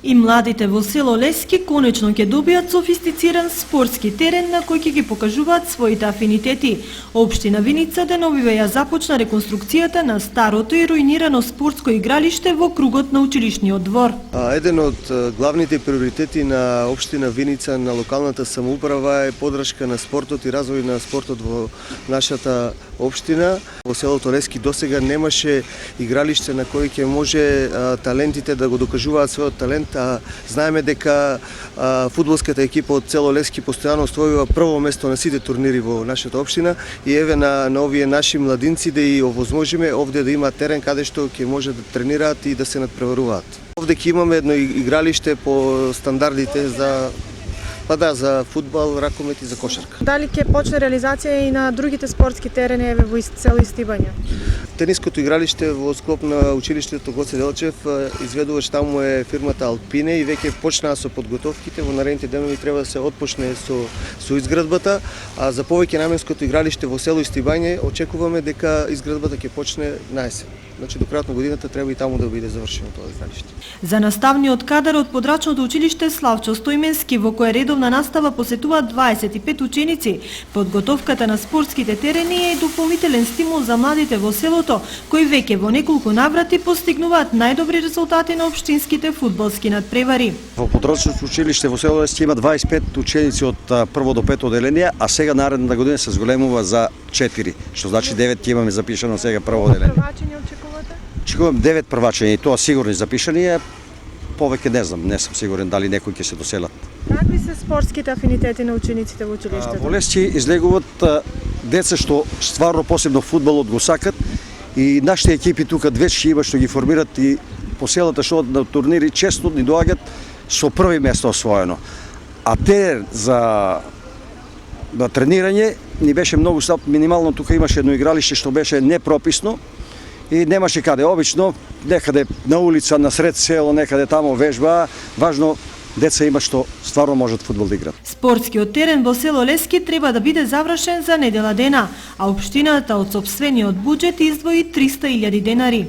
И младите во село Лески конечно ќе добијат софистициран спортски терен на кој ќе ги покажуваат своите афинитети. Општина Виница деновиве ја започна реконструкцијата на старото и руинирано спортско игралиште во кругот на училишниот двор. Еден од главните приоритети на општина Виница, на локалната самоуправа е поддршка на спортот и развој на спортот во нашата општина. Во селото Лески досега немаше игралиште на кој ќе може талентите да го докажуваат својот талент. Знаеме дека фудбалската екипа од село Лески постојано оствојува прво место на сите турнири во нашата општина и еве на овие наши младинци да и овозможиме овде да има терен каде што ќе може да тренираат и да се надпреваруваат. Овде ќе имаме едно игралиште по стандардите за фудбал, ракомет и за кошарка. Дали ќе почне реализација и на другите спортски терени еве во село Истибање? Тениското игралиште во склоп на училиштето Гоце Делчев, изведувач таму е фирмата Алпине и веќе почнаа со подготовките. Во наредните денови треба да се отпочне со изградбата, а за повеќе наменското игралиште во село Истибање очекуваме дека изградбата ќе почне на есен. Значи до крајот на годината треба и таму да биде завршено тоа игралиште. За наставниот кадар од подрачното училиште Славчо Стојменски, во кое редовна настава посетуваат 25 ученици, подготовката на спортските терени е дополнителен стимул за младите во селото, кои веќе во неколку наврати постигнуваат најдобри резултати на општинските фудбалски надпревари. Во подрачното училиште во село Лески има 25 ученици од прво до пето оделение, а сега наредната година се зголемува за 4, што значи 9 ќе имаме запишано сега прво оделение. Првачење очекувате? Очекувам 9 првачења и тоа сигурни запишани, повеќе не знам, не сум сигурен дали некои ќе се доселат. Какви се спортските афинитети на учениците во училиштето? Во Лески излегуваат деца што стварно посебно фудбалот го сакат и нашите екипи тука две има што ги формираат и по селата што на турнири често ни доаѓаат со први место освоено. А терен за тренирање ни беше многу слаб, минимално тука имаше едно игралиште што беше непрописно и немаше каде. Обично некаде на улица, на сред село, некаде тамо вежба, важно деца има што стварно можат фудбал да играат. Спортскиот терен во село Лески треба да биде завршен за недела дена, а општината од сопствениот буџет издвои 300.000 денари.